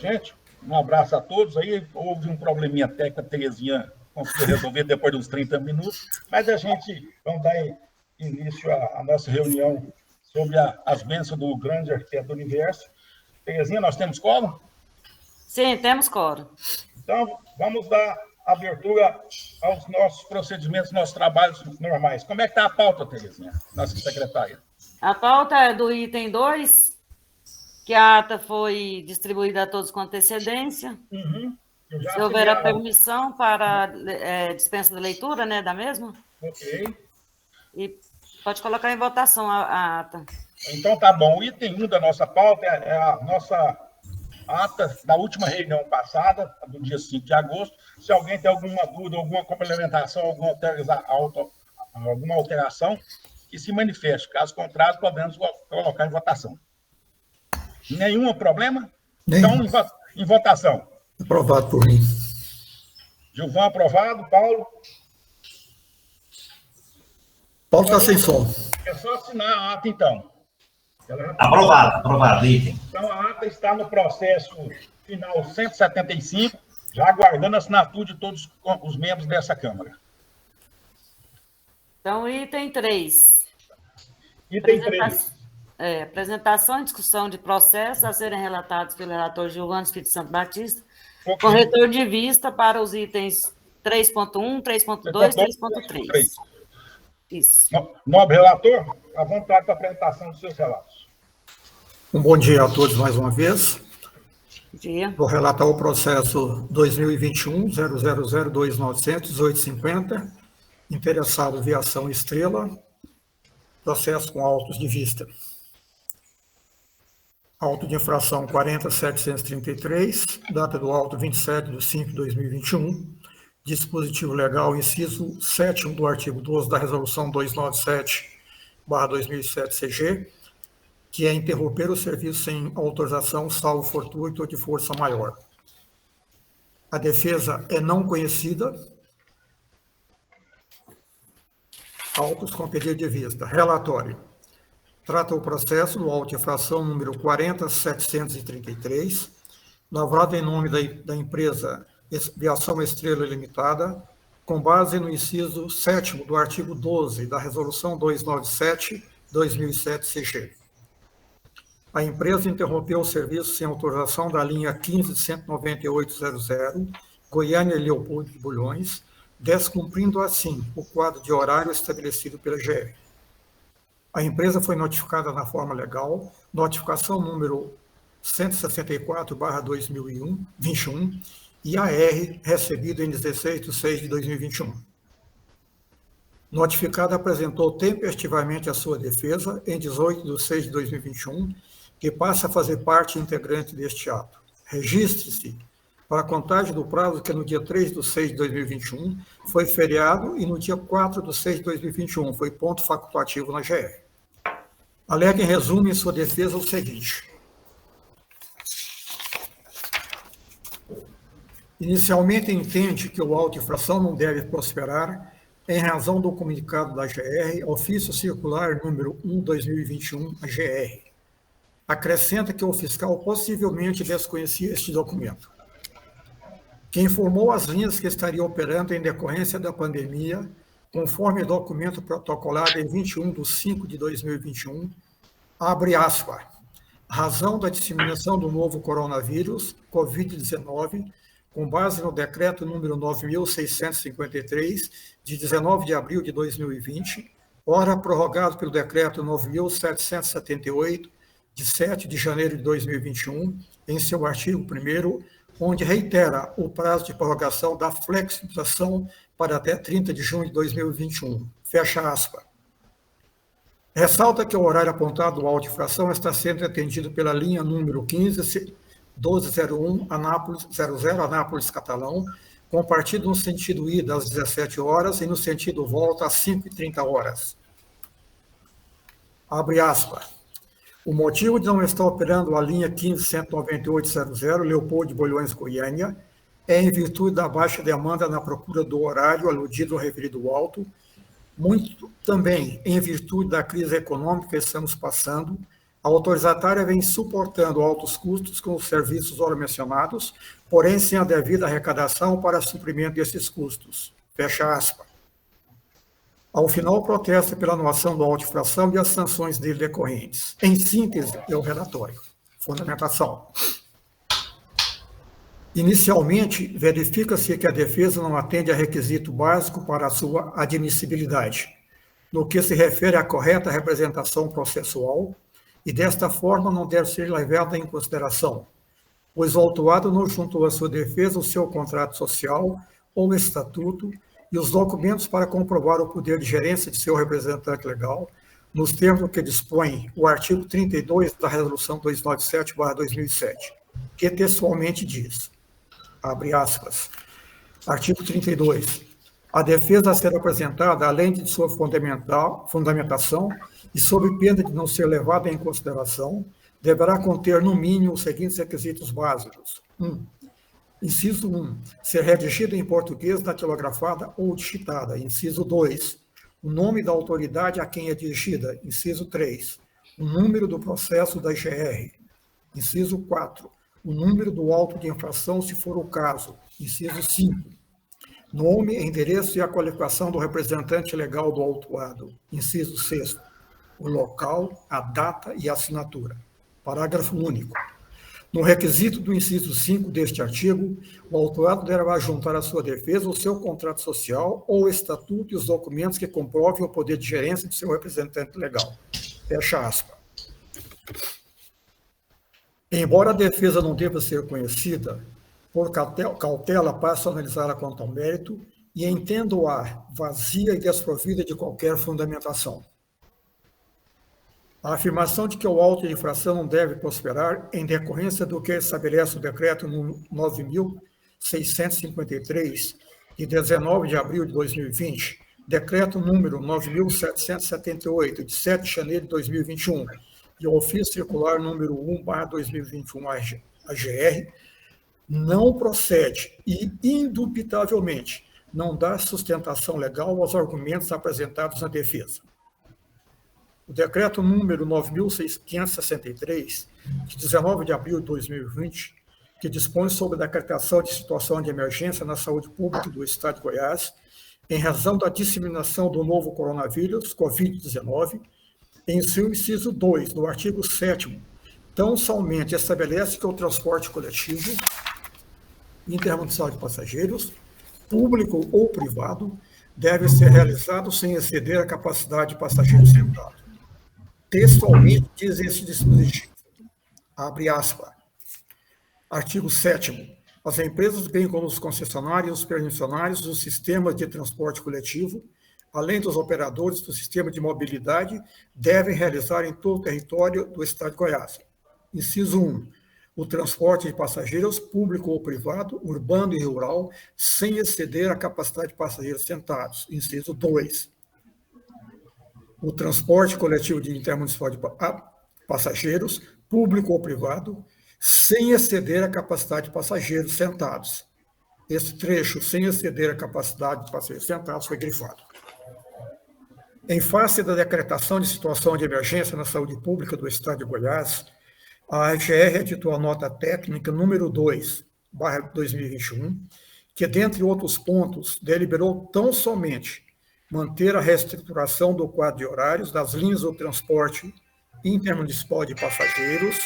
Gente, um abraço a todos. Aí houve um probleminha técnico, a Terezinha conseguiu resolver depois de uns 30 minutos, mas a gente vamos dar início à nossa reunião sobre as bênçãos do grande arquiteto do universo. Terezinha, nós temos quórum? Sim, temos quórum. Então, vamos dar abertura aos nossos procedimentos, nossos trabalhos normais. Como é que está a pauta, Terezinha, nossa secretária? A pauta é do item 2, que a ata foi distribuída a todos com antecedência. Se houver a permissão para dispensa de leitura, né, da mesma. Ok. E pode colocar em votação a ata. Então, tá bom. O item 1 da nossa pauta é a nossa ata da última reunião passada, do dia 5 de agosto. Se alguém tem alguma dúvida, alguma complementação, alguma alteração, que se manifeste. Caso contrário, podemos colocar em votação. Nenhum problema? Nenhum. Então, em votação. Aprovado por mim. Gilvan, aprovado. Paulo? Paulo está sem som. É só assinar a ata, então. Aprovado, item. Então, a ata está no processo final 175, já aguardando a assinatura de todos os membros dessa Câmara. Então, item 3. Item 3. Apresentação e discussão de processos a serem relatados pelo relator Giovanni Espírito Santo Batista, com retorno de vista para os itens 3.1, 3.2 e 3.3. Isso. Nobre relator, à vontade para a apresentação dos seus relatos. Um bom dia a todos mais uma vez. Bom dia. Vou relatar o processo 2021 0002900850, interessado Viação Estrela, processo com autos de vista. Auto de infração 40.733, data do auto 27/5/2021, dispositivo legal, inciso 7º do artigo 12 da Resolução 297/2007-CG, que é interromper o serviço sem autorização, salvo fortuito ou de força maior. A defesa é não conhecida. Autos com pedido de vista. Relatório. Trata o processo do auto de infração número 40.733, lavrado em nome da empresa Viação Estrela Limitada, com base no inciso 7º do artigo 12 da Resolução 297/2007-CG. A empresa interrompeu o serviço sem autorização da linha 15.198.00, Goiânia e Leopoldo de Bulhões, descumprindo assim o quadro de horário estabelecido pela GR. A empresa foi notificada na forma legal, notificação número 164/2021 e AR recebido em 16/6/2021. Notificada apresentou tempestivamente a sua defesa em 18/6/2021, que passa a fazer parte integrante deste ato. Registre-se para a contagem do prazo que no dia 3/6/2021 foi feriado e no dia 4/6/2021 foi ponto facultativo na GR. Alega em resumo em sua defesa o seguinte. Inicialmente entende que o auto de infração não deve prosperar em razão do comunicado da GR, ofício circular número 1/2021, a GR. Acrescenta que o fiscal possivelmente desconhecia este documento, que informou as linhas que estariam operando em decorrência da pandemia, conforme documento protocolado em 21/5/2021, abre aspas, razão da disseminação do novo coronavírus, Covid-19, com base no decreto número 9.653, de 19 de abril de 2020, ora prorrogado pelo decreto 9.778, de 7 de janeiro de 2021, em seu artigo 1º, onde reitera o prazo de prorrogação da flexibilização para até 30 de junho de 2021. Fecha aspas. Ressalta que o horário apontado do auto de infração está sendo atendido pela linha número 15.1201, Anápolis 00, Anápolis Catalão, com partido no sentido ida às 17 horas e no sentido volta às 5h30. Abre aspas. O motivo de não estar operando a linha 15.198.00, Leopoldo de Bulhões, Goiânia, é em virtude da baixa demanda na procura do horário aludido ao referido auto, muito também em virtude da crise econômica que estamos passando, A autorizatária vem suportando altos custos com os serviços ora mencionados, porém sem a devida arrecadação para suprimento desses custos. Fecha aspas. Ao final, protesta pela anulação da auto-infração e as sanções dele decorrentes. Em síntese, é o relatório. Fundamentação. Inicialmente, verifica-se que a defesa não atende a requisito básico para a sua admissibilidade, no que se refere à correta representação processual, e desta forma não deve ser levada em consideração, pois o autuado não juntou à sua defesa o seu contrato social ou estatuto e os documentos para comprovar o poder de gerência de seu representante legal, nos termos que dispõe o artigo 32 da Resolução 297/2007, que textualmente diz, abre aspas, artigo 32, a defesa a ser apresentada, além de sua fundamentação e sob pena de não ser levada em consideração, deverá conter, no mínimo, os seguintes requisitos básicos. 1. Inciso 1. Ser redigida em português, datilografada ou digitada. Inciso 2. O nome da autoridade a quem é dirigida. Inciso 3. O número do processo da IGR. Inciso 4. O número do auto de infração, se for o caso. Inciso 5. Nome, endereço e a qualificação do representante legal do autuado. Inciso 6. O local, a data e a assinatura. Parágrafo único. No requisito do inciso 5 deste artigo, o autuado deverá juntar à sua defesa o seu contrato social ou o estatuto e os documentos que comprovem o poder de gerência de seu representante legal. Fecha aspas. Embora a defesa não deva ser conhecida, por cautela passo a analisá-la quanto ao mérito e entendo-a vazia e desprovida de qualquer fundamentação. A afirmação de que o auto de infração não deve prosperar em decorrência do que estabelece o decreto 9.653, de 19 de abril de 2020, decreto número 9.778, de 7 de janeiro de 2021, e o ofício circular número 1/2021 AGR, não procede e, indubitavelmente, não dá sustentação legal aos argumentos apresentados na defesa. O decreto número 9.563, de 19 de abril de 2020, que dispõe sobre a decretação de situação de emergência na saúde pública do Estado de Goiás, em razão da disseminação do novo coronavírus, Covid-19, em seu inciso 2, no artigo 7º, tão somente estabelece que o transporte coletivo intermunicipal de passageiros, público ou privado, deve ser realizado sem exceder a capacidade de passageiros sentados. Textualmente diz esse dispositivo, abre aspas, artigo 7º, as empresas, bem como os concessionários e os permissionários dos sistemas de transporte coletivo, além dos operadores do sistema de mobilidade, devem realizar em todo o território do Estado de Goiás. Inciso 1, o transporte de passageiros, público ou privado, urbano e rural, sem exceder a capacidade de passageiros sentados. Inciso 2, o transporte coletivo de intermunicipal de passageiros, público ou privado, sem exceder a capacidade de passageiros sentados. Esse trecho, sem exceder a capacidade de passageiros sentados, foi grifado. Em face da decretação de situação de emergência na saúde pública do Estado de Goiás, a AGR editou a nota técnica número 2/2021, que, dentre outros pontos, deliberou tão somente manter a reestruturação do quadro de horários das linhas do transporte intermunicipal de passageiros,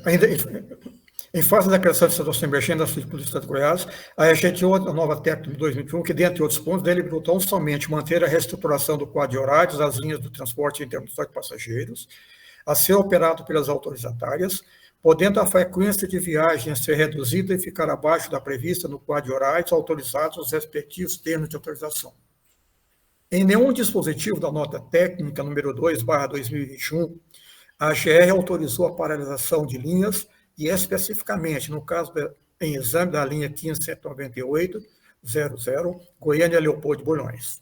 ainda em face da criação de situação emergente da saúde pública do Estado de Goiás, a editou a nova técnica de 2021, que, dentre outros pontos, deliberou tão somente manter a reestruturação do quadro de horários das linhas do transporte intermunicipal de passageiros, a ser operado pelas autorizatárias, podendo a frequência de viagens ser reduzida e ficar abaixo da prevista no quadro de horários autorizados nos respectivos termos de autorização. Em nenhum dispositivo da nota técnica número 2/2021, a AGR autorizou a paralisação de linhas e, especificamente, no caso em exame da linha 15798-00, Goiânia-Leopoldo de Bulhões.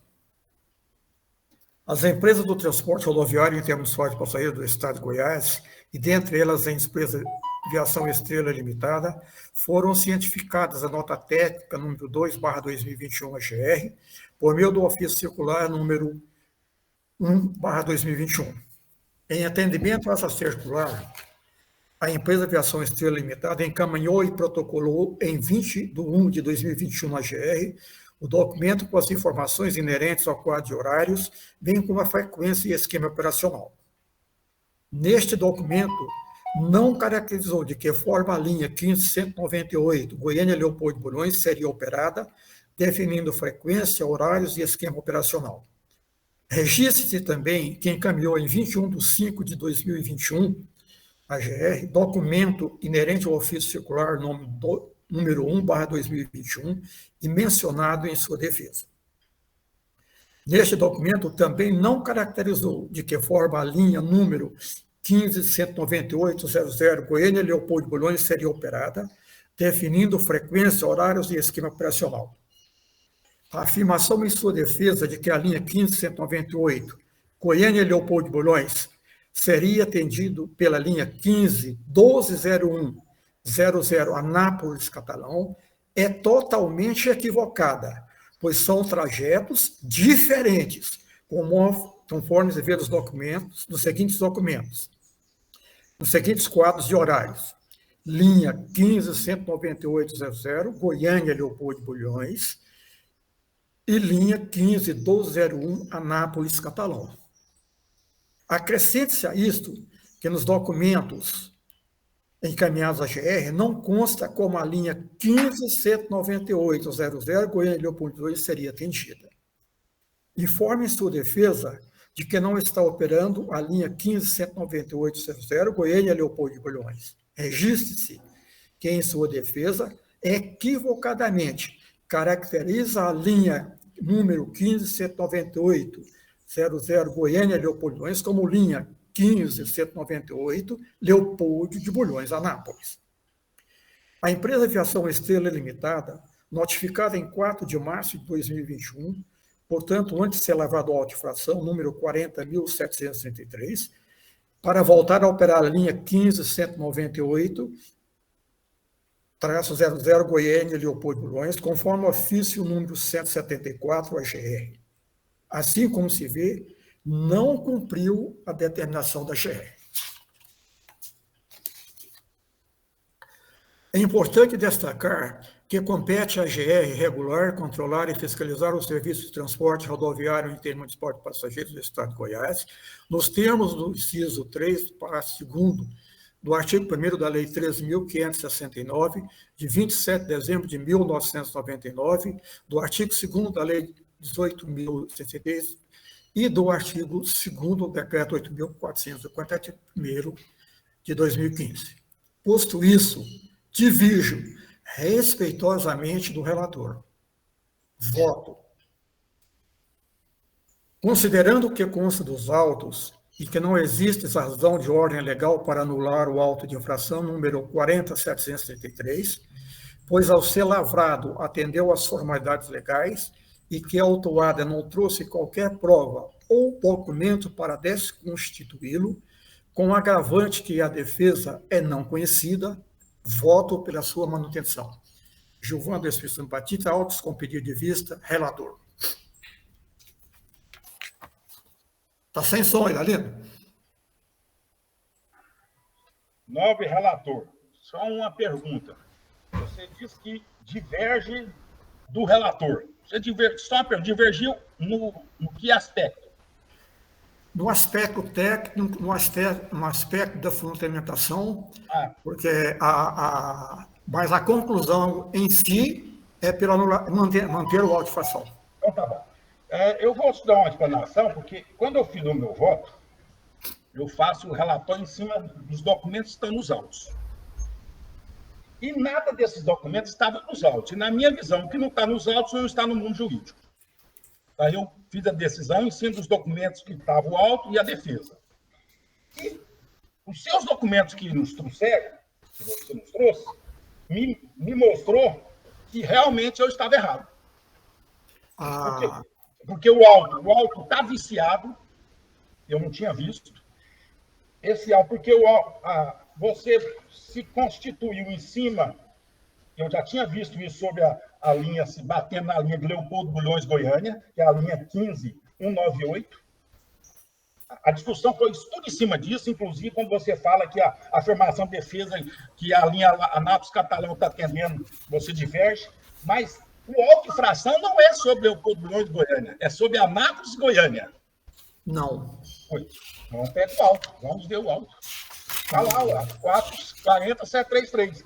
As empresas do transporte rodoviário intermunicipal de passageiros do Estado de Goiás, e dentre elas a empresa Viação Estrela Limitada, foram cientificadas a nota técnica número 2/2021 AGR, por meio do ofício circular número 1/2021. Em atendimento a essa circular, a empresa Viação Estrela Limitada encaminhou e protocolou em 20/1/2021 AGR o documento com as informações inerentes ao quadro de horários, bem como a frequência e esquema operacional. Neste documento, não caracterizou de que forma a linha 15198 Goiânia-Leopoldo de Bulhões seria operada, definindo frequência, horários e esquema operacional. Registre-se também que encaminhou em 21/5/2021 AGR, documento inerente ao ofício circular número 1/2021 e mencionado em sua defesa. Neste documento também não caracterizou de que forma a linha número 15.198.00 Goiânia-Leopoldo de Bulhões seria operada, definindo frequência, horários e esquema operacional. A afirmação em sua defesa de que a linha 15.198 Goiânia-Leopoldo de Bulhões seria atendido pela linha 15.1201.00 Anápolis Catalão é totalmente equivocada, pois são trajetos diferentes, conforme se vê nos documentos, nos seguintes quadros de horários. Linha 15.198.00 Goiânia-Leopoldo de Bulhões e linha 15.1201 Anápolis Catalão. Acrescente-se a isto que nos documentos encaminhados à GR não consta como a linha 15.198.00 Goiânia-Leopoldo de Bulhões seria atendida. Informe em sua defesa de que não está operando a linha 15.198.00 Goiânia-Leopoldo de Bulhões. Registre-se que, em sua defesa, equivocadamente caracteriza a linha número 15.198.00 Goiânia-Leopoldo de Bulhões como linha 15.198 Leopoldo de Bulhões, Anápolis. A empresa Viação Estrela Limitada, notificada em 4 de março de 2021, portanto, antes de ser lavado a auto-infração, número 40.733, para voltar a operar a linha 15.198-00 Goiânia-Leopoldo de Bulhões, conforme o ofício número 174 AGR. Assim como se vê, não cumpriu a determinação da GR. É importante destacar que compete à GR regular, controlar e fiscalizar o serviço de transporte rodoviário intermunicipal de passageiros do Estado de Goiás, nos termos do inciso 3, parágrafo 2º, do artigo 1º da Lei 13.569, de 27 de dezembro de 1999, do artigo 2º da Lei 18.063 e do artigo 2º do Decreto 8.451 de 2015. Posto isso, divirjo respeitosamente do relator. Voto. Considerando o que consta dos autos e que não existe razão de ordem legal para anular o auto de infração número 40.733, pois ao ser lavrado atendeu às formalidades legais e que a autuada não trouxe qualquer prova ou documento para desconstituí-lo, com o agravante que a defesa é não conhecida, voto pela sua manutenção. Gilvan do Espírito Santo Batista, autos com pedido de vista, relator. Está sem som aí, Dalino? Nobre relator, só uma pergunta. Você disse que diverge do relator. Divergiu no que aspecto? No aspecto técnico, no aspecto da fundamentação, porque mas a conclusão em si é pela manter o auto de infração. Então, tá bom. Eu vou te dar uma explanação, porque quando eu fiz o meu voto, eu faço o relatório em cima dos documentos que estão nos autos. E nada desses documentos estava nos autos. E, na minha visão, o que não está nos autos não está no mundo jurídico. Aí eu fiz a decisão em cima dos documentos que estavam auto e a defesa. E os seus documentos que nos trouxeram, que você nos trouxe, me mostrou que realmente eu estava errado. Porque o auto está viciado, eu não tinha visto. Esse auto, porque você se constituiu em cima, eu já tinha visto isso sobre a linha, se batendo na linha de Leopoldo Bulhões, Goiânia, que é a linha 15198. A discussão foi tudo em cima disso, inclusive quando você fala que a afirmação de defesa, que a linha Anápolis Catalão está atendendo, você diverge, mas o auto infração não é sobre Leopoldo Bulhões, Goiânia, é sobre Anápolis, Goiânia. Não. Vamos pegar o auto, vamos ver o auto. Está lá, 440-733.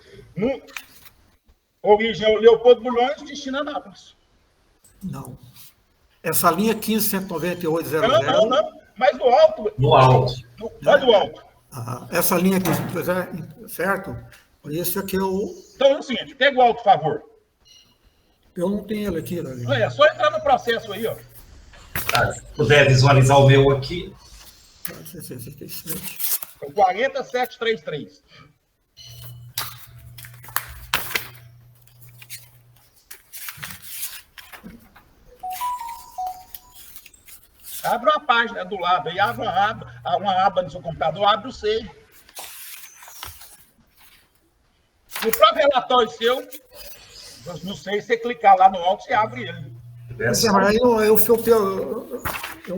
Origem é o Leopoldo Bulhões, destino Anápolis. Não. Essa linha 15.198.00... Não. Mas do alto. No alto. Vai do alto. Essa linha aqui, certo? Por isso é que eu... Então é o seguinte, pega o alto, por favor. Eu não tenho ele aqui, Davi. É só entrar no processo aí, ó. Tá, se puder visualizar o meu aqui. 40733. Abre uma página do lado aí, abre uma aba no seu computador, abre o C. No próprio relatório seu, no C, você clicar lá no alto, você abre ele. Mas aí eu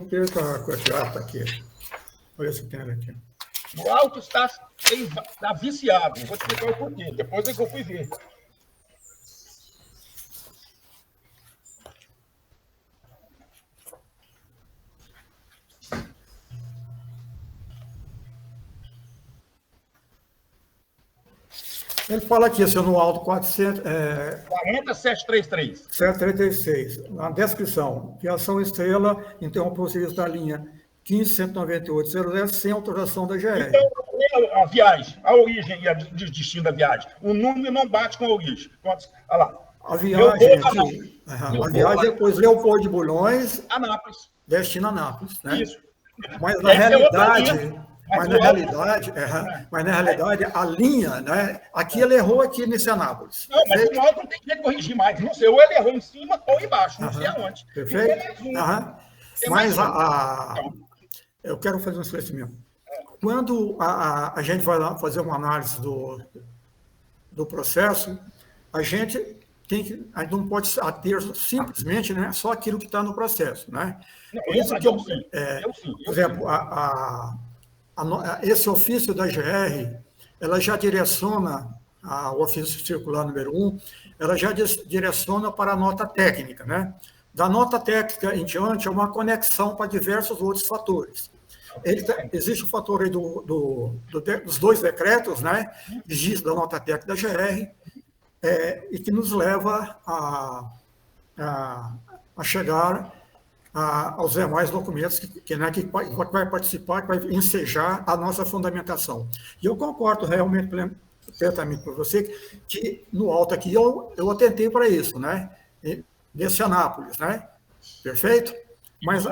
perco a coordenada aqui. Olha esse que tem aqui. O alto está viciado. Vou te explicar o porquê. Depois é que eu fui ver. Ele fala aqui, assim, no alto 40733. 736. Na descrição, viação estrela interrompeu o serviço da linha 15.198.00 sem autorização da GR. Então, a viagem, a origem e o destino da viagem. O número não bate com a origem. Olha lá. A viagem aqui, a viagem depois Leopoldo de Bulhões, Anápolis. Destino Anápolis, né? Isso. Mas na realidade... Mas na realidade, a linha, né? Aqui ele errou aqui nesse Anápolis. Não, mas o alto não tem que corrigir mais. Não sei, ou ele errou em cima ou embaixo, não sei aonde. Perfeito? Mas eu quero fazer um esclarecimento. Quando a gente vai lá fazer uma análise do processo, a gente não pode ater simplesmente, né, só aquilo que está no processo, né? Por isso que por exemplo, esse ofício da GR, ela já direciona, o ofício circular número 1, ela já direciona para a nota técnica, né? Da nota técnica em diante é uma conexão para diversos outros fatores. Existe o fator aí dos dois decretos, né? Da nota técnica da GR, e que nos leva a chegar aos demais documentos que vai participar, que vai ensejar a nossa fundamentação. E eu concordo realmente plenamente com você que no alto aqui eu atentei para isso, né? Desse Anápolis, né? Perfeito? Mas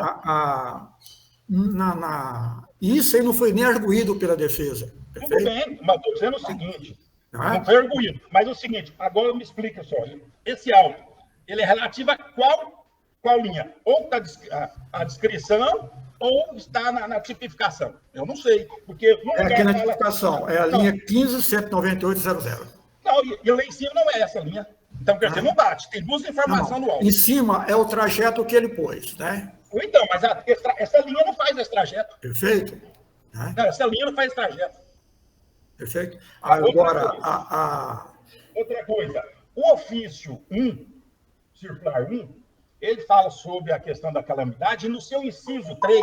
isso aí não foi nem arguído pela defesa. Perfeito? Tudo bem, mas estou dizendo o seguinte, não foi arguído, mas é o seguinte, agora me explica só, esse auto, ele é relativo a qual linha? Ou está a descrição, ou está na tipificação. Eu não sei, porque... aqui na tipificação, é a linha 15.198.00. Não, e lá em cima não é essa linha. Então, quer dizer, não bate, tem duas informações no alto. Em cima é o trajeto que ele pôs, né? Então, mas essa linha não faz esse trajeto. Perfeito? Não, essa linha não faz esse trajeto. Perfeito? Agora, outra coisa, o ofício 1, circular 1, ele fala sobre a questão da calamidade, e no seu inciso 3,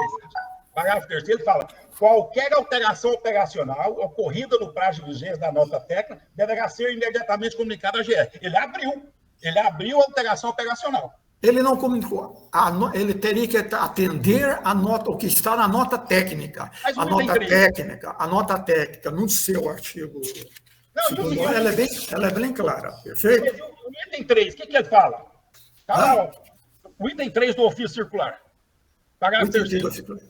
parágrafo 3º, ele fala: qualquer alteração operacional ocorrida no prazo de vigência da nota técnica deverá ser imediatamente comunicada à GR. Ele abriu a alteração operacional. Ele não comunicou. Ele teria que atender o que está na nota técnica. A nota técnica, no seu artigo. Não, ela é bem clara, perfeito? O item 3, o que ele fala? O item 3 do ofício circular. Parágrafo 3º.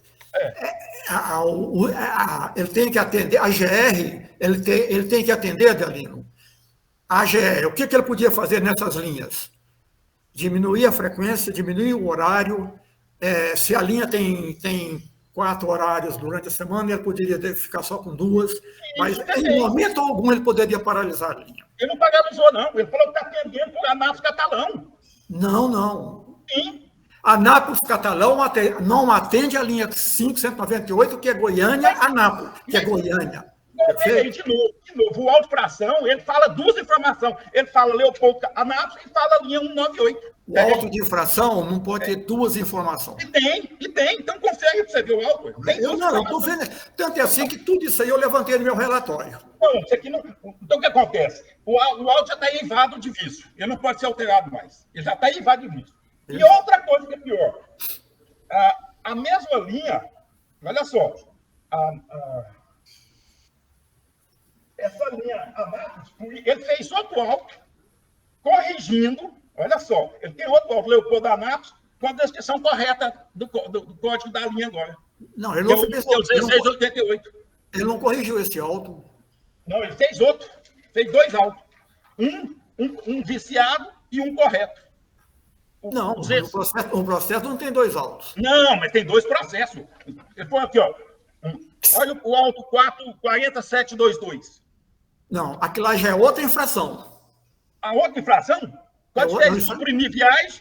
Ele tem que atender, a GR, ele tem que atender, Adelino. A GR, o que ele podia fazer nessas linhas? Diminuir a frequência, diminuir o horário, se a linha tem 4 horários durante a semana, ele poderia ficar só com 2, mas em momento algum ele poderia paralisar a linha. Ele não paralisou, não. Ele falou que está atendendo por Anápolis Catalão. Não. Sim. Anápolis Catalão não atende a linha 598, que é Goiânia-Anápolis, que é Goiânia. De novo, o auto fração, ele fala 2 informações. Ele fala Leopoldo Anápolis e fala linha 198. O auto de infração não pode ter 2 informações. E tem. Então confere para você ver o auto. Eu estou vendo. Tanto é assim que tudo isso aí eu levantei no meu relatório. Não, isso aqui não. Então o que acontece? O auto já está eivado de vício. Ele não pode ser alterado mais. Ele já está eivado de vício. E outra coisa que é pior. A mesma linha, olha só. Essa linha Anápolis, ele fez outro auto, corrigindo. Olha só, ele tem outro auto, Leopoldo Anápolis, com a descrição correta do código da linha agora. Não, ele não fez o 1688. Ele não corrigiu esse auto. Não, ele fez outro. Fez 2 autos. Um viciado e um correto. Não, o processo não tem 2 autos. Não, mas tem 2 processos. Ele foi aqui, ó. Olha o auto 44722. Não, aquilo lá já é outra infração. A outra infração? Pode ter suprimir viagem.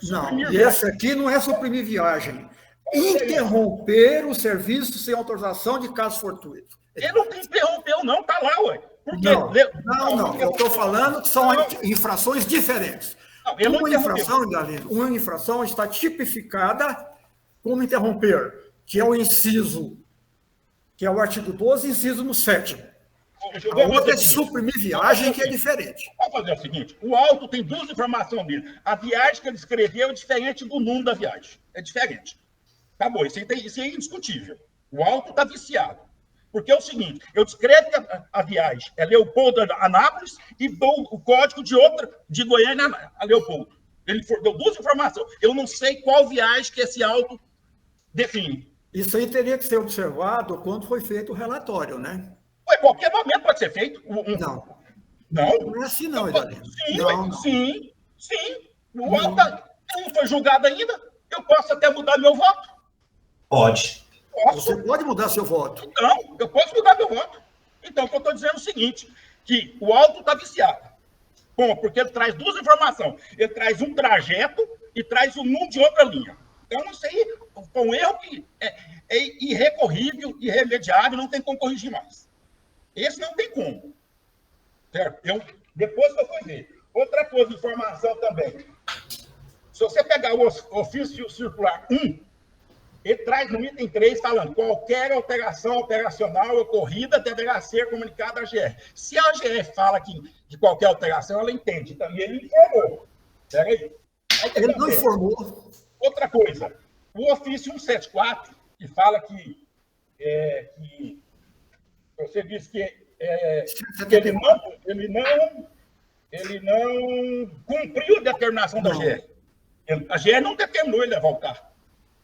Não, e esse aqui não é suprimir viagem. Interromper o serviço sem autorização de caso fortuito. Ele não interrompeu, não, tá lá, ué. Por quê? Não. Eu estou falando que são infrações diferentes. Uma infração está tipificada como interromper, que é o inciso, que é o artigo 12, inciso no 7º. A outra é suprimir viagem, que é diferente. Vamos fazer o seguinte: o auto tem 2 informações dele. A viagem que ele escreveu é diferente do número da viagem. É diferente. Acabou. Isso é indiscutível. O auto está viciado. Porque é o seguinte: eu descrevo que a viagem é Leopoldo Anápolis e dou o código de Goiânia a Leopoldo. Ele deu 2 informações. Eu não sei qual viagem que esse auto define. Isso aí teria que ser observado quando foi feito o relatório, né? Ué, qualquer momento pode ser feito. Não. Não? Não é assim, não, Idalino. Sim. O auto não foi julgado ainda. Eu posso até mudar meu voto. Pode. Você pode mudar seu voto. Não, eu posso mudar meu voto. Então, o que eu estou dizendo é o seguinte, que o auto está viciado. Bom, porque ele traz 2 informações. Ele traz um trajeto e traz o número de outra linha. Então, isso aí foi um erro que é irrecorrível, irremediável, não tem como corrigir mais. Esse não tem como. Certo? Depois que eu fui ver. Outra coisa, informação também. Se você pegar o ofício circular 1, ele traz no item 3 falando qualquer alteração operacional ocorrida deverá ser comunicada à GR. Se a GR fala de qualquer alteração, ela entende. Então, e ele informou. Peraí. Ele não informou. Outra coisa. O ofício 174, que fala que você disse que ele não cumpriu a determinação da GR. A GR não determinou ele levar o carro.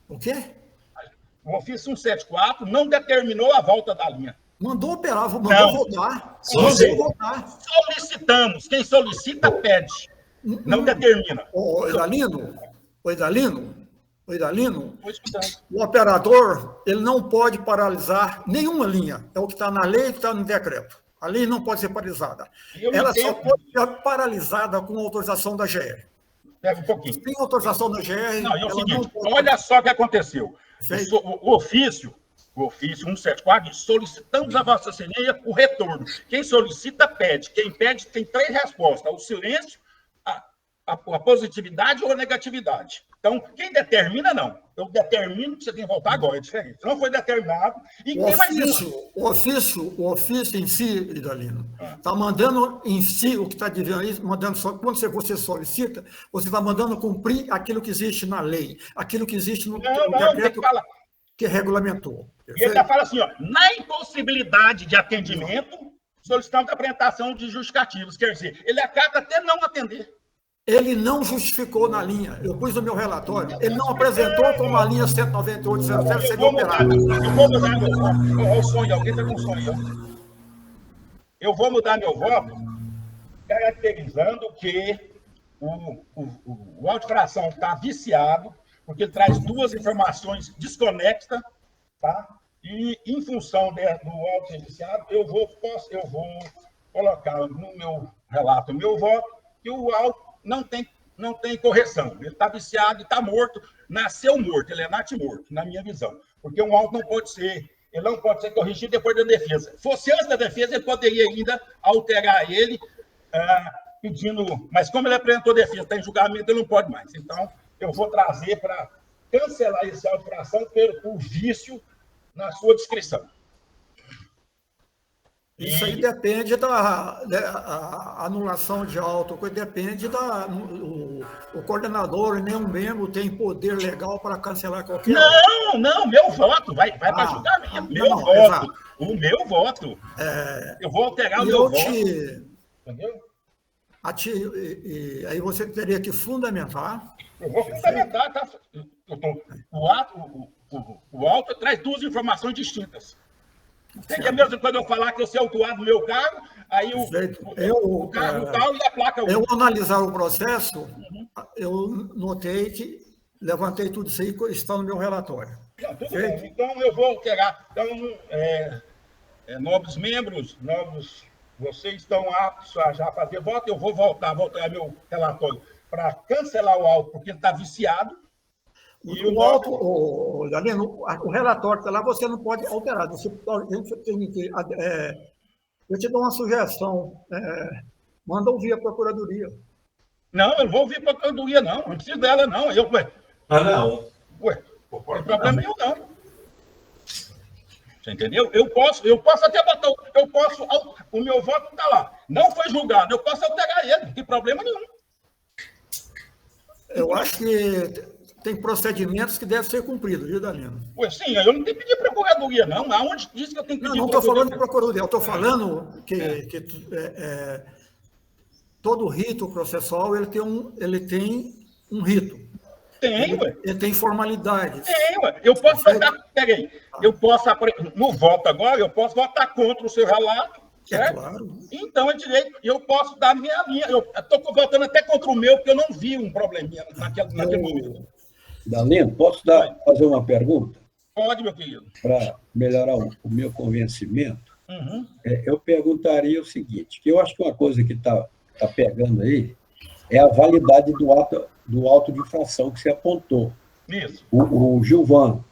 O quê? O ofício 174 não determinou a volta da linha. Mandou operar, mandou voltar. Solicitamos. Quem solicita, pede. Não determina. Idalino, o operador ele não pode paralisar nenhuma linha. É o que está na lei e que está no decreto. A lei não pode ser paralisada. Ela só pode ser paralisada com autorização da GR. Pega um pouquinho. Sem autorização da GR... Não, é o seguinte, olha só o que aconteceu. O ofício 174, solicitamos a Vossa Excelência o retorno. Quem solicita, pede. Quem pede, tem 3 respostas. O silêncio, a positividade ou a negatividade. Então, quem determina, não. Eu determino que você tem que voltar agora, é diferente. Não foi determinado. E o ofício em si, Idalino, está mandando em si, o que está dizendo aí, mandando só, quando você solicita, você está mandando cumprir aquilo que existe na lei, aquilo que existe no decreto que regulamentou. E ele fala assim, ó, na impossibilidade de atendimento, solicitamos a apresentação de justificativos. Quer dizer, ele acaba até não atender. Ele não justificou na linha. Eu pus no meu relatório. Ele não apresentou como a linha 198.00 seria operada. Eu vou mudar meu voto. Olha o sonho. Alguém está com sonho. Eu vou mudar meu voto caracterizando que o auto-fração está viciado, porque ele traz 2 informações desconexas. tá? E, em função do auto ser viciado, eu vou colocar no meu relato, meu voto, que o auto não tem correção. Ele está viciado e está morto, nasceu morto, ele é natimorto, na minha visão. Porque um auto não pode ser corrigido depois da defesa. Se fosse antes da defesa, ele poderia ainda alterar ele, pedindo... Mas como ele apresentou defesa, está em julgamento, ele não pode mais. Então, eu vou trazer para cancelar esse auto de infração por vício na sua descrição. Isso aí depende a anulação de auto, depende o coordenador e nenhum membro tem poder legal para cancelar qualquer Não, meu voto vai para julgamento. O meu voto. Eu vou alterar o meu voto. Entendeu? Aí você teria que fundamentar. Eu vou fundamentar, tá? O auto traz duas informações distintas. Tem que é mesmo quando eu falar que eu sou autuado no meu carro, aí o carro e a placa. Eu analisar o processo, eu notei que levantei tudo isso aí que está no meu relatório. Não, tudo bem. Então eu vou alterar. Então, nobres membros, vocês estão aptos a já fazer voto, eu vou voltar meu relatório para cancelar o auto, porque ele está viciado. O auto, Dalino, o relatório está lá, você não pode alterar. Você tem que. Eu te dou uma sugestão. Manda ouvir a Procuradoria. Não, eu não vou ouvir a Procuradoria, não. Não preciso dela, não. Não. Ué, não tem problema nenhum, não. Você entendeu? Eu posso até botar. O meu voto está lá. Não foi julgado, eu posso alterar ele, não tem problema nenhum. Eu acho que tem procedimentos que devem ser cumpridos, viu, Dalino? Pois sim, eu não tenho que pedir Procuradoria, não. Aonde diz que eu tenho que pedir Não estou falando de Procuradoria, eu estou falando que todo rito processual ele tem um rito. Ele tem formalidades. Eu posso votar. Peraí. No voto agora, eu posso votar contra o seu relato. Certo? Claro. Então, é direito. Eu posso dar minha linha. Eu estou votando até contra o meu, porque eu não vi um probleminha naquele momento. Dalino, posso fazer uma pergunta? Pode, meu querido. Para melhorar o meu convencimento, Uhum. Eu perguntaria o seguinte, que eu acho que uma coisa que está pegando aí é a validade do auto de infração que você apontou. Isso. O Gilvan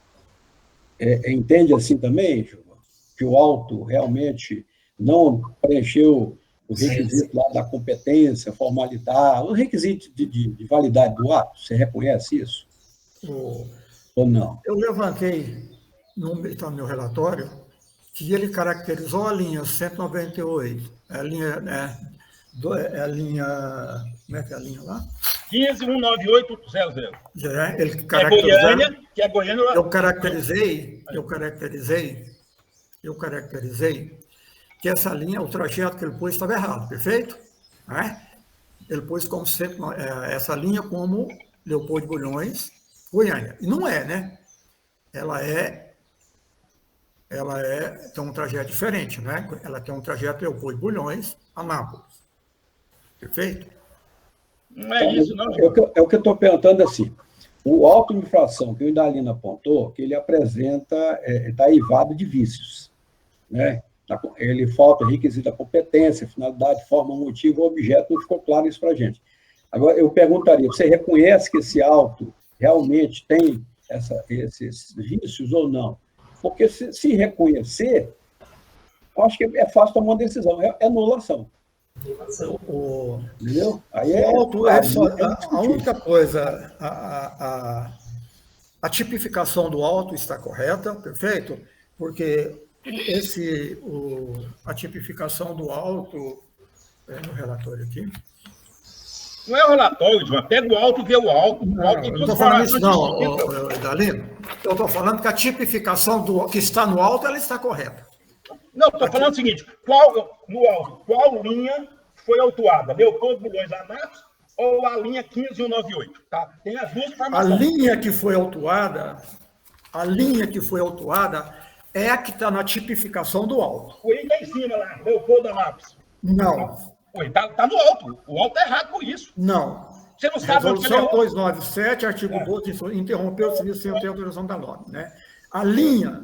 entende assim também, Gilvan, que o auto realmente não preencheu o requisito lá da competência, formalidade, o requisito de validade do ato? Você reconhece isso? Ou não? Eu levantei, está no meu relatório, que ele caracterizou a linha 198, a linha... Como é que é a linha lá? 15.198.00. Ele caracterizou... Que é Goiânia. Eu caracterizei que essa linha, o trajeto que ele pôs estava errado, perfeito? Ele pôs como essa linha como Leopoldo de Bulhões, Goiânia. E não é, né? Ela tem um trajeto diferente, né? Ela tem um trajeto Leopoldo de Bulhões, Anápolis. Perfeito? Não é isso, não. É o que eu estou perguntando assim. O auto de infração que o Indalino apontou, que ele apresenta, está eivado de vícios, né? Ele falta requisito da competência, finalidade, forma, motivo, objeto, não ficou claro isso para a gente. Agora, eu perguntaria, você reconhece que esse auto realmente tem esses vícios ou não? Porque se reconhecer, eu acho que é fácil tomar uma decisão, é anulação. Entendeu? Aí a única coisa, a tipificação do auto está correta, perfeito? Porque a tipificação do auto, no relatório aqui. Não é o relatório, João. Pega o auto e vê o auto. Não estou falando isso, não, Dalino. Eu estou falando que a tipificação que está no auto, ela está correta. Não, estou falando o seguinte: qual linha foi autuada? Leopoldo Bulhões Anápolis ou a linha 15.198? Tá? Tem as duas informações. A linha que foi autuada é a que está na tipificação do auto. O aí está em cima lá, Leopoldo Anápolis. Não. Está no auto. O auto está errado por isso. Não. Você não sabe onde Resolução 297, artigo 12, interrompeu o serviço sem ter autorização da norma, né? A linha,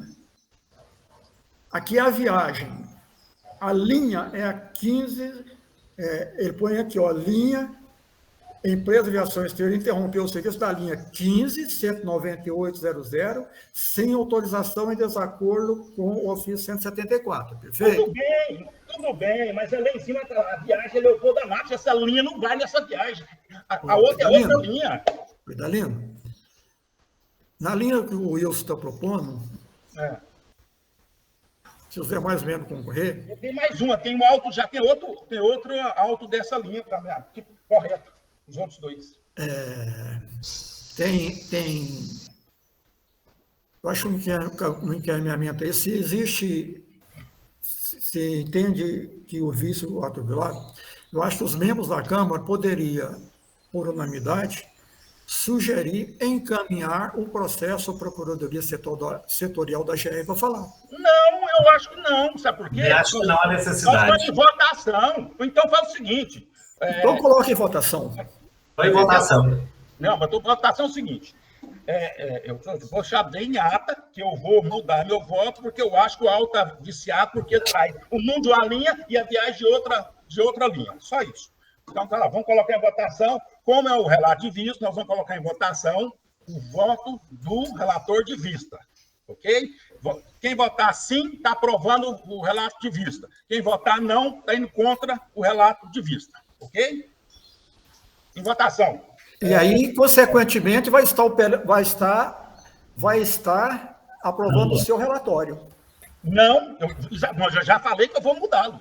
aqui é a viagem. A linha é a 15, ele põe aqui, ó, linha, empresa de aviação exterior interrompeu o serviço da linha 15-19800, sem autorização em desacordo com o ofício 174, perfeito? Tudo bem, mas lá em cima a viagem levou da marcha, essa linha não vai nessa viagem. A outra é outra linha. Cuidalino, na linha que o Wilson está propondo, se os demais membros concorrer... Tem mais uma, tem um alto, já tem outro alto dessa linha, correto, os outros dois. Eu acho que no encaminhamento aí, se entende que o vício o ato violado, eu acho que os membros da Câmara poderiam, por unanimidade, sugerir encaminhar o processo à Procuradoria Setorial da GR para falar. Não, eu acho que não, sabe por quê? Eu acho que não há necessidade. Nós estamos em votação. Então faz o seguinte... Então coloque em votação. Foi em votação. Não, mas a votação é o seguinte, eu vou deixar bem em ata que eu vou mudar meu voto, porque eu acho que o auto está viciado, porque traz o mundo de uma linha e a viagem de outra linha. Só isso. Então, tá lá, vamos colocar em votação. Como é o relato de vista, nós vamos colocar em votação o voto do relator de vista. Ok? Quem votar sim, está aprovando o relato de vista. Quem votar não, está indo contra o relato de vista. Ok? Em votação. E aí, consequentemente, vai estar aprovando o seu relatório. Não, eu já falei que eu vou mudá-lo.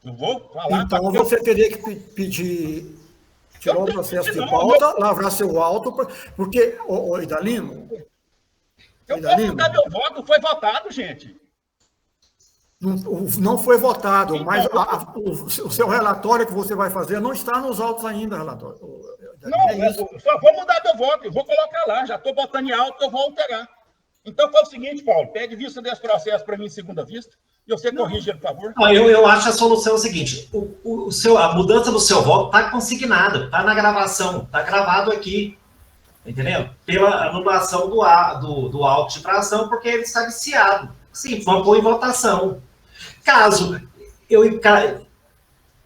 Eu vou falar... Então, você teria que pedir, tirar o processo de pauta, lavrar seu auto, porque, Idalino... Eu vou mudar meu voto, foi votado, gente. Não foi votado, mas o seu relatório que você vai fazer não está nos autos ainda, relatório. Não, eu só vou mudar meu voto, eu vou colocar lá, já estou botando em alto, eu vou alterar. Então, foi o seguinte, Paulo, pede vista desse processo para mim em segunda vista, e você corrige ele, por favor. Eu acho a solução é o seguinte, a mudança do seu voto está consignada, está na gravação, está gravado aqui, entendeu? Pela anulação do auto de infração, porque ele está viciado. Sim, vamos pôr em votação. Caso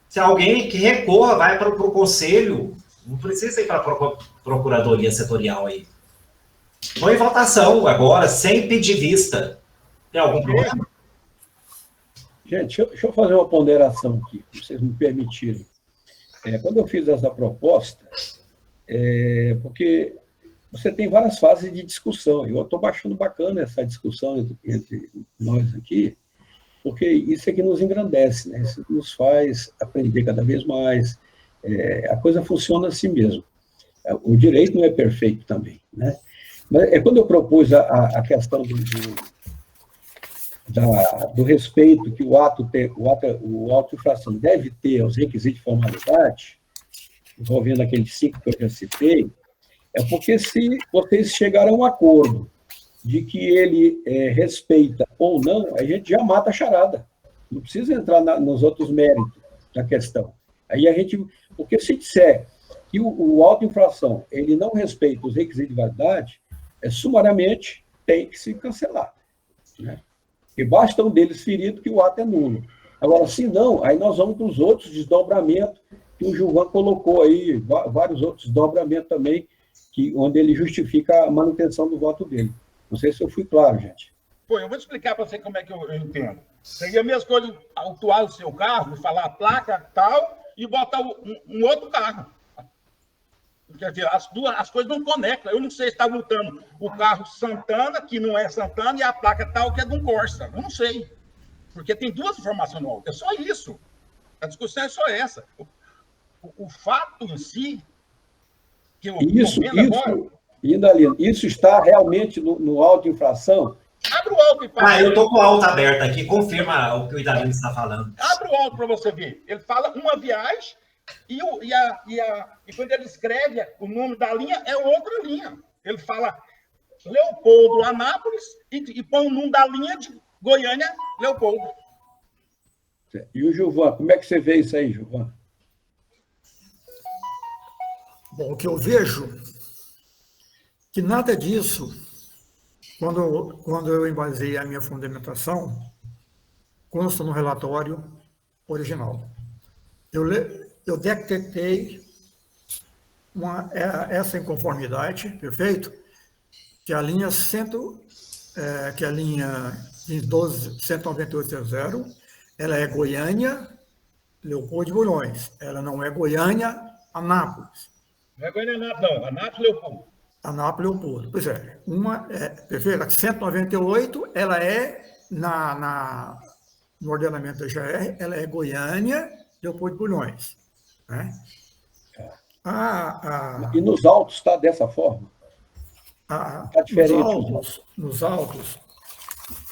se alguém que recorra, vai para o conselho, não precisa ir para a procuradoria setorial aí. Põe em votação agora, sem pedir vista. Tem algum problema? Gente, deixa eu fazer uma ponderação aqui, se vocês me permitirem. Quando eu fiz essa proposta, porque você tem várias fases de discussão. Eu estou achando bacana essa discussão entre nós aqui, porque isso é que nos engrandece, né? Isso nos faz aprender cada vez mais. A coisa funciona assim mesmo. O direito não é perfeito também, né? Mas quando eu propus a questão do respeito que o auto de infração deve ter aos requisitos de formalidade, envolvendo aqueles 5 que eu já citei, é porque se vocês chegaram a um acordo de que ele respeita ou não, a gente já mata a charada. Não precisa entrar nos outros méritos da questão. Aí porque se disser que o auto-infração ele não respeita os requisitos de validade, sumariamente tem que se cancelar, né? Porque basta um deles ferido que o ato é nulo. Agora, se não, aí nós vamos para os outros desdobramentos que o Gilvan colocou aí, vários outros desdobramentos também, onde ele justifica a manutenção do voto dele. Não sei se eu fui claro, gente. Pô, eu vou te explicar para você como é que eu entendo. Seria a mesma coisa autuar o seu carro, falar a placa tal, e botar um outro carro. Quer dizer, as coisas não conectam. Eu não sei se está multando o carro Santana, que não é Santana, e a placa tal, que é de um Corsa. Eu não sei. Porque tem duas informações no auto. É só isso. A discussão é só essa. O fato em si, que eu estou vendo agora... Isso está realmente no auto-infração? Abre o auto e fala. Eu estou com o auto aberto aqui, confirma o que o Idalino está falando. Abre o auto para você ver. Ele fala uma viagem e quando ele escreve o nome da linha, é outra linha. Ele fala Leopoldo, Anápolis, e põe o nome da linha de Goiânia, Leopoldo. E o Gilvan, como é que você vê isso aí, Gilvan? Bom, o que eu vejo que nada disso Quando eu embasei a minha fundamentação, consta no relatório original. Eu detectei essa inconformidade, perfeito? Que a linha 198.00, ela é Goiânia, Leopoldo de Bulhões. Ela não é Goiânia, Anápolis. Não é Goiânia, não. Anápolis, Leopoldo. Anápolis, Leopoldo. Pois é. Perfeito? A 198, ela é, no ordenamento da GR, ela é Goiânia, Leopoldo de Bulhões. Né? E nos autos está dessa forma? Está diferente.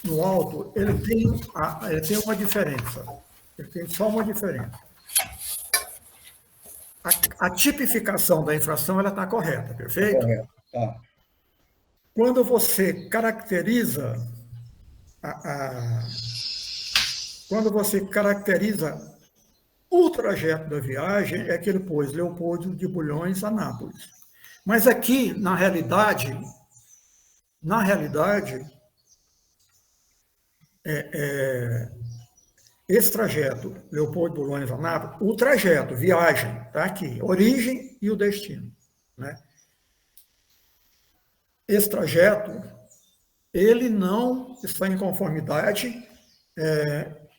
No alto, ele tem uma diferença. Ele tem só uma diferença. A tipificação da infração ela está correta, perfeito? Correto. Tá. Quando você caracteriza o trajeto da viagem, é que ele pôs Leopoldo de Bulhões a Nápoles. Mas aqui, na realidade, esse trajeto, Leopoldo de Bulhões a Nápoles, o trajeto, viagem, está aqui, origem e o destino. Né? Esse trajeto, ele não está em conformidade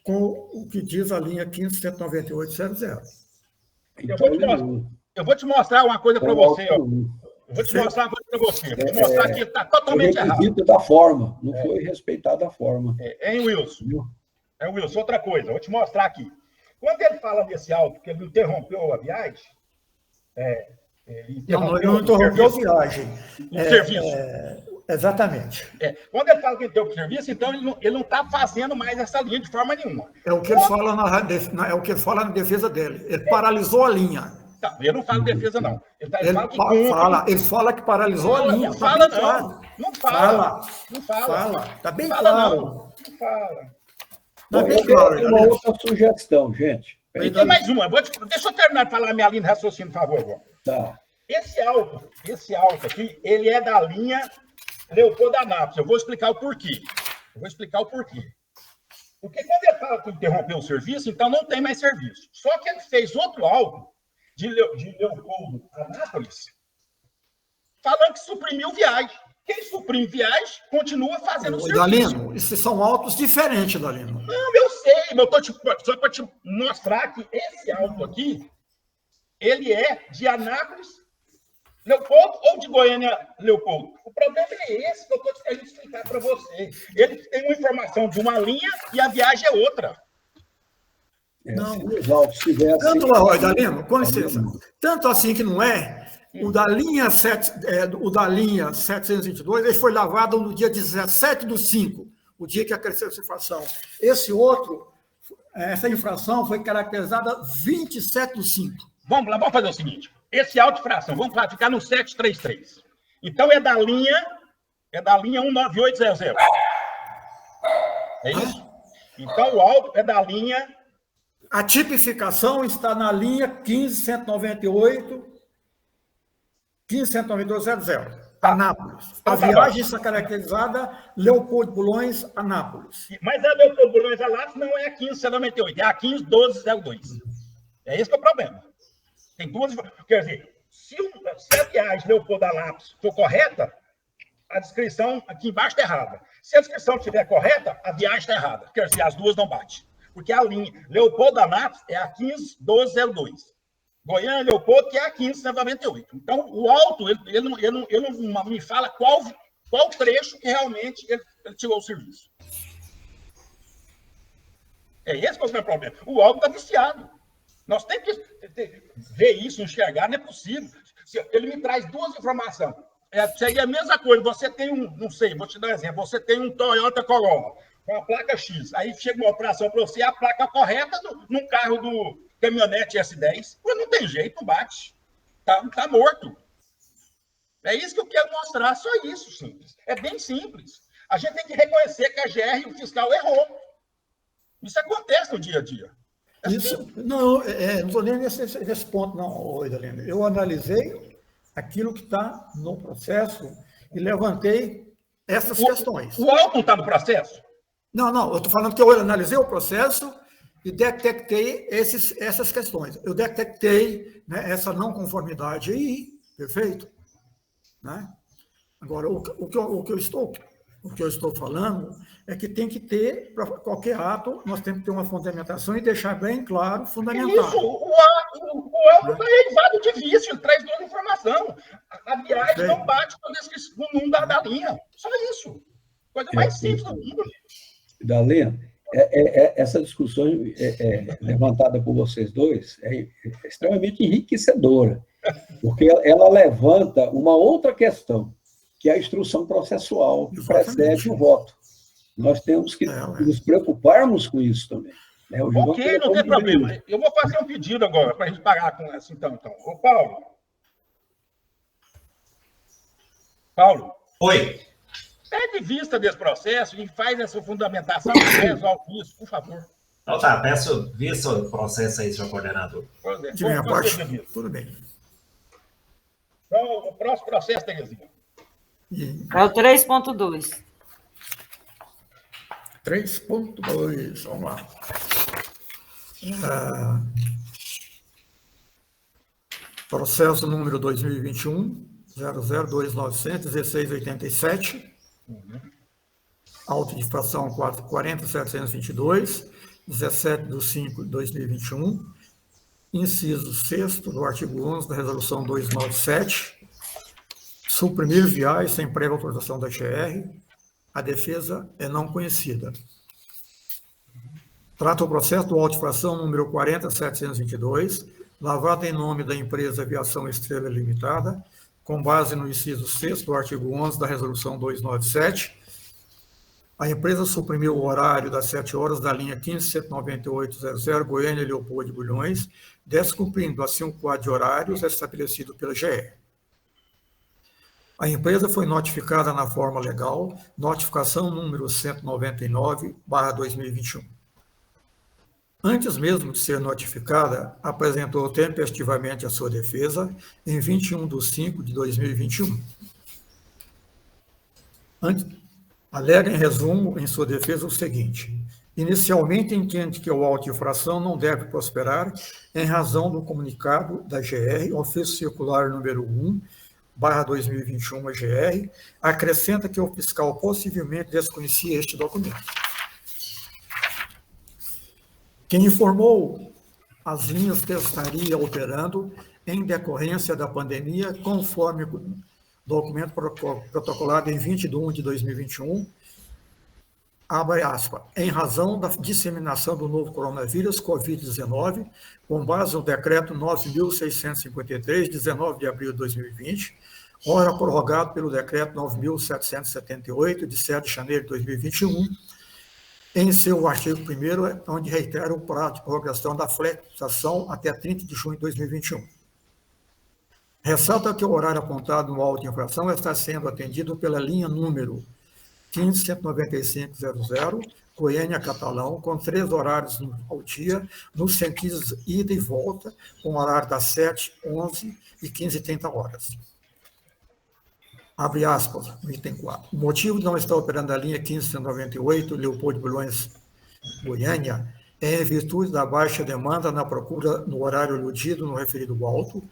com o que diz a linha 15.198.00. Eu vou te mostrar uma coisa para você. Ó. Eu vou te mostrar uma coisa para você. Vou mostrar que está totalmente errado. O requisito da forma, não foi respeitado a forma. Hein, Wilson? Wilson, outra coisa, eu vou te mostrar aqui. Quando ele fala desse auto, que ele interrompeu a viagem... ele não interrompeu a viagem. O serviço. Exatamente. Quando ele fala que ele interrompeu o serviço, então ele não está fazendo mais essa linha de forma nenhuma. É o que ele fala na defesa dele. Ele paralisou a linha. Tá, ele não fala defesa, não. Ele fala que paralisou a linha. Não fala, não. Não fala. Está bem claro. Não fala. Está bem claro. Tem uma outra sugestão, gente. E tem mais uma. Deixa eu terminar de falar a minha linha de raciocínio, por favor, João. Tá. Esse auto aqui, ele é da linha Leopoldo Anápolis. Eu vou explicar o porquê. Porque quando ele fala que interrompeu o serviço, então não tem mais serviço. Só que ele fez outro auto de Leopoldo Anápolis falando que suprimiu viagem. Quem suprime viagem continua fazendo o serviço. Dalino, esses são autos diferentes, Dalino. Não, eu sei, mas só para te mostrar que esse auto aqui, ele é de Anápolis, Leopoldo, ou de Goiânia, Leopoldo. O problema é esse que eu estou querendo explicar para você. Ele tem uma informação de uma linha e a viagem é outra. Não. Se os autos tivessem... Dalino, com licença. Tanto assim que não é... O da linha 722, ele foi lavado no dia 17/5, o dia que acresceu essa infração. Essa infração foi caracterizada 27/5. Vamos lá, vamos fazer o seguinte. Esse auto de infração, vamos classificar no 733. Então, é da linha 198.00. É isso? Então, o auto é da linha... A tipificação está na linha 15.198.00, Anápolis. A viagem está caracterizada Leopoldo Bulhões, Anápolis. Mas a Leopoldo Bulhões, Anápolis não é a 15.198, é a 15.12.02. É esse que é o problema. Tem duas... Quer dizer, se a viagem Leopoldo Anápolis for correta, a descrição aqui embaixo está errada. Se a descrição estiver correta, a viagem está errada. Quer dizer, as duas não batem. Porque a linha Leopoldo Anápolis é a 15.12.02. Goiânia, Leopoldo, que é a 15.98. Então, o auto, ele não me fala qual trecho que realmente ele tirou o serviço. É esse que é o meu problema. O auto está viciado. Nós temos que ver isso, enxergar, não é possível. Ele me traz duas informações. Seria a mesma coisa, você tem não sei, vou te dar um exemplo, você tem um Toyota Corolla com a placa X, aí chega uma operação para você, a placa correta num carro do caminhonete S10, mas não tem jeito, não bate. Tá morto. É isso que eu quero mostrar, só isso, simples. É bem simples. A gente tem que reconhecer que a GR e o fiscal errou. Isso acontece no dia a dia. Não estou nem nesse ponto, não, Idalino. Eu analisei aquilo que está no processo e levantei essas questões. O auto não está no processo? Não, eu estou falando que eu analisei o processo e detectei essas questões. Eu detectei, né, essa não conformidade aí, perfeito? Né? Agora, o que eu estou falando é que tem que ter, para qualquer ato, nós temos que ter uma fundamentação e deixar bem claro, fundamentado. Isso, o auto está eivado de vício, ele traz toda a informação. A viagem não bate com a descrição no mundo da linha. Só isso. Coisa mais simples do mundo. Dalena, essa discussão levantada por vocês dois é extremamente enriquecedora, porque ela levanta uma outra questão, que é a instrução processual que precede o voto. Nós temos que nos preocuparmos com isso também. Né? Ok, não tem problema. Eu vou fazer um pedido agora, para a gente parar com essa, então. Ô, Paulo. Paulo. Oi. Pede vista desse processo e faz essa fundamentação e resolve isso, por favor. Então tá, peço vista do processo aí, senhor coordenador. De minha parte, tudo bem. Então, o próximo processo, Terezinha. É o 3.2. 3.2, vamos lá. Processo número 2021, 002.916.87. Auto de infração 40.722, 17/5/2021. Inciso 6º do artigo 11 da resolução 297. Suprimir viais sem prévia autorização da GR. A defesa é não conhecida. Trata o processo do auto de infração número 40.722, lavrado em nome da empresa Aviação Estrela Limitada, com base no inciso 6º do artigo 11 da resolução 297. A empresa suprimiu o horário das 7 horas da linha 15.198.00 Goiânia-Leopoldo de Bulhões, descumprindo assim o quadro de horários estabelecido pela GR. A empresa foi notificada na forma legal, notificação número 199/2021. Antes mesmo de ser notificada, apresentou tempestivamente a sua defesa em 21/5/2021. Alega, em resumo, em sua defesa o seguinte: inicialmente entende que o auto de infração não deve prosperar em razão do comunicado da GR, ofício circular número 1/2021 GR, acrescenta que o fiscal possivelmente desconhecia este documento. Quem informou as linhas que estaria operando em decorrência da pandemia, conforme documento protocolado em 20/1/2021, abre aspas, em razão da disseminação do novo coronavírus, Covid-19, com base no decreto 9.653, 19 de abril de 2020, ora prorrogado pelo decreto 9.778, de 7 de janeiro de 2021, em seu artigo 1º, onde reitera o prazo de prorrogação da flexibilização até 30 de junho de 2021. Ressalta que o horário apontado no auto de infração está sendo atendido pela linha número 15.195.00, Goiânia-Catalão, com 3 horários ao dia, nos sentidos ida e volta, com horário das 7, 11 e 15h30 horas. Abre aspas, no item 4. O motivo de não estar operando a linha 1598, Leopoldo de Bulhões, Goiânia, é em virtude da baixa demanda na procura no horário aludido no referido auto,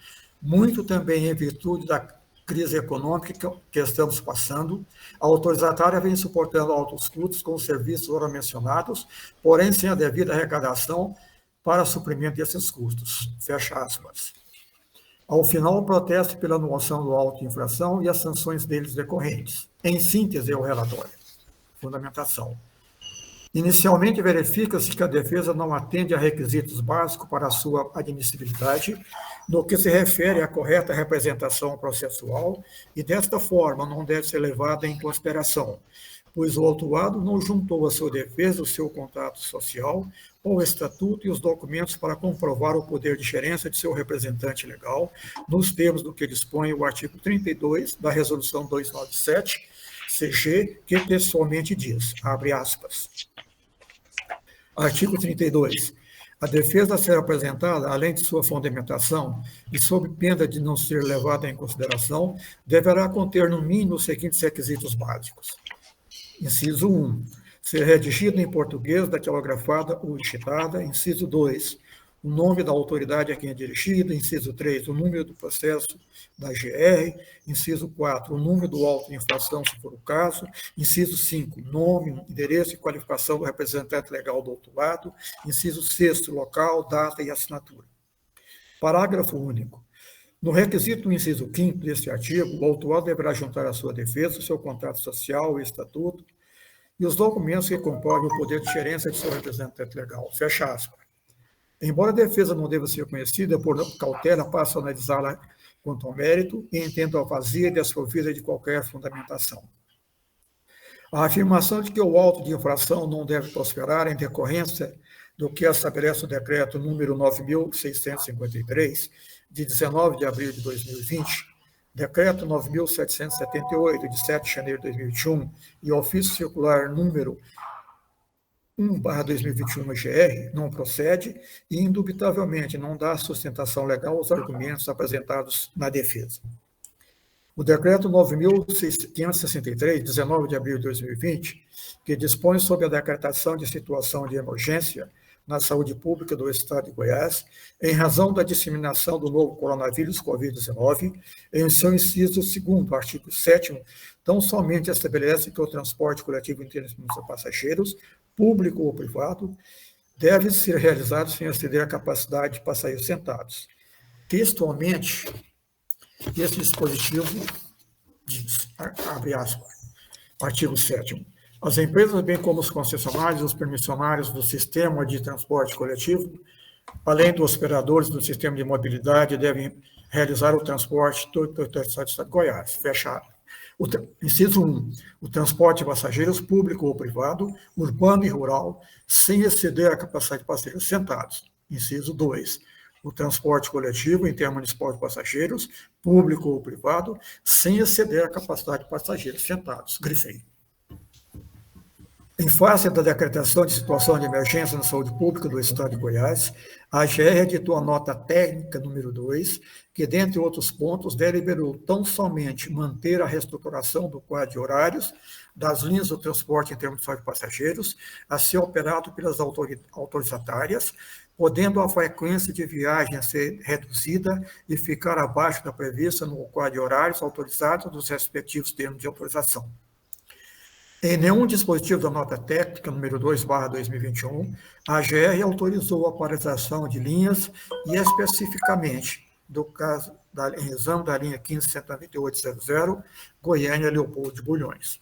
muito também em virtude da crise econômica que estamos passando. A autorizatária vem suportando altos custos com os serviços ora mencionados, porém sem a devida arrecadação para suprimento desses custos. Fecha aspas. Ao final, o protesto pela anulação do auto de infração e as sanções deles decorrentes. Em síntese, é o relatório. Fundamentação. Inicialmente, verifica-se que a defesa não atende a requisitos básicos para a sua admissibilidade, no que se refere à correta representação processual, e desta forma não deve ser levada em consideração, pois o autuado não juntou à sua defesa o seu contrato social, o estatuto e os documentos para comprovar o poder de gerência de seu representante legal, nos termos do que dispõe o artigo 32 da Resolução 297, CG, que pessoalmente diz, abre aspas. Artigo 32. A defesa a ser apresentada, além de sua fundamentação e sob pena de não ser levada em consideração, deverá conter, no mínimo, os seguintes requisitos básicos. Inciso 1, ser redigida em português, datilografada ou digitada. Inciso 2, o nome da autoridade a quem é dirigida. Inciso 3, o número do processo da GR. Inciso 4, o número do auto de infração, se for o caso. Inciso 5, nome, endereço e qualificação do representante legal do autuado. Inciso 6, local, data e assinatura. Parágrafo único. No requisito do inciso 5º deste artigo, o autuado deverá juntar à sua defesa o seu contrato social, o estatuto e os documentos que comprovem o poder de gerência de seu representante legal. Fecha aspas. Embora a defesa não deva ser conhecida, por cautela passo a analisá-la quanto ao mérito e entendo-a vazia e desprovida de qualquer fundamentação. A afirmação de que o auto de infração não deve prosperar em decorrência do que estabelece o decreto número 9.653, de 19 de abril de 2020, decreto 9.778, de 7 de janeiro de 2021, e ofício circular número 1/2021 GR, não procede e, indubitavelmente, não dá sustentação legal aos argumentos apresentados na defesa. O decreto 9.563, 19 de abril de 2020, que dispõe sobre a decretação de situação de emergência na saúde pública do Estado de Goiás, em razão da disseminação do novo coronavírus Covid-19, em seu inciso 2º, artigo 7º, tão somente estabelece que o transporte coletivo intermunicipal de passageiros, público ou privado, deve ser realizado sem exceder a capacidade de passageiros sentados. Textualmente, esse dispositivo diz, abre aspas, artigo 7º, as empresas, bem como os concessionários e os permissionários do sistema de transporte coletivo, além dos operadores do sistema de mobilidade, devem realizar o transporte do Estado de Goiás. Fechado. Inciso 1. O transporte de passageiros, público ou privado, urbano e rural, sem exceder a capacidade de passageiros sentados. Inciso 2. O transporte coletivo intermunicipal de passageiros, público ou privado, sem exceder a capacidade de passageiros sentados. Grifei. Em face da decretação de situação de emergência na saúde pública do Estado de Goiás, a GR editou a nota técnica número 2, que, dentre outros pontos, deliberou tão somente manter a reestruturação do quadro de horários das linhas do transporte intermunicipal de passageiros a ser operado pelas autorizatárias, podendo a frequência de viagem ser reduzida e ficar abaixo da prevista no quadro de horários autorizados dos respectivos termos de autorização. Em nenhum dispositivo da nota técnica número 2/2021, a GR autorizou a paralisação de linhas e, especificamente, do caso em exame da linha 15.198.00, Goiânia-Leopoldo de Bulhões.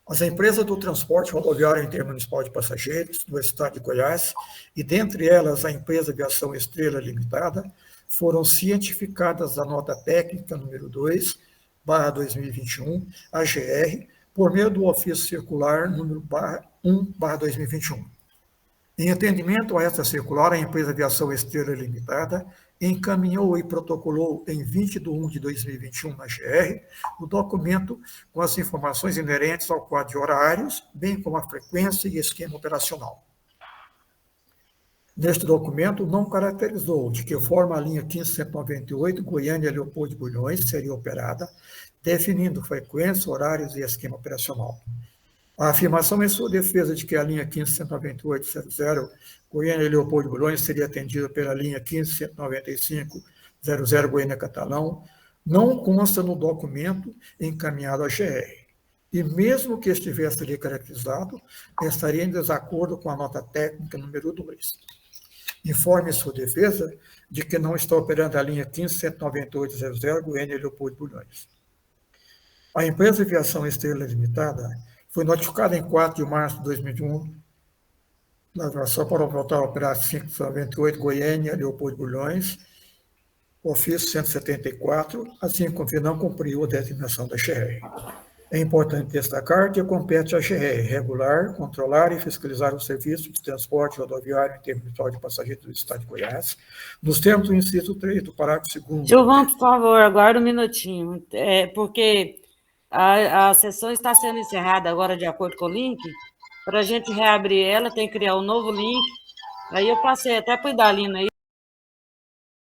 As empresas do transporte rodoviário intermunicipal de passageiros do Estado de Goiás, e dentre elas a empresa Aviação Estrela Limitada, foram cientificadas da nota técnica número 2/2021, a GR, por meio do ofício circular número 1/2021. Em atendimento a esta circular, a empresa Aviação Estrela Limitada encaminhou e protocolou em 20 de 1 de 2021 na GR o documento com as informações inerentes ao quadro de horários, bem como a frequência e esquema operacional. Neste documento, não caracterizou de que forma a linha 15.198 Goiânia-Leopoldo de Bulhões seria operada, definindo frequência, horários e esquema operacional. A afirmação em sua defesa de que a linha 15.198.00 Goiânia-Leopoldo de Bulhões seria atendida pela linha 15.195.00 Goiânia-Catalão não consta no documento encaminhado à GR. E mesmo que estivesse ali caracterizado, estaria em desacordo com a nota técnica número 2. Informe sua defesa de que não está operando a linha 15.198.00 Goiânia-Leopoldo de Bulhões. A empresa Aviação Estrela Limitada foi notificada em 4 de março de 2021 na aviação para voltar a operar 598 Goiânia-Leopoldo de Bulhões, ofício 174, assim como não cumpriu a determinação da GR. É importante destacar que compete à GR regular, controlar e fiscalizar o serviço de transporte rodoviário intermunicipal de passageiros do Estado de Goiás, nos termos do inciso 3 do parágrafo 2º. Gilvan, por favor, aguarda um minutinho, porque a sessão está sendo encerrada agora de acordo com o link. Para a gente reabrir ela, tem que criar um novo link. Aí eu passei até para o Idalino aí.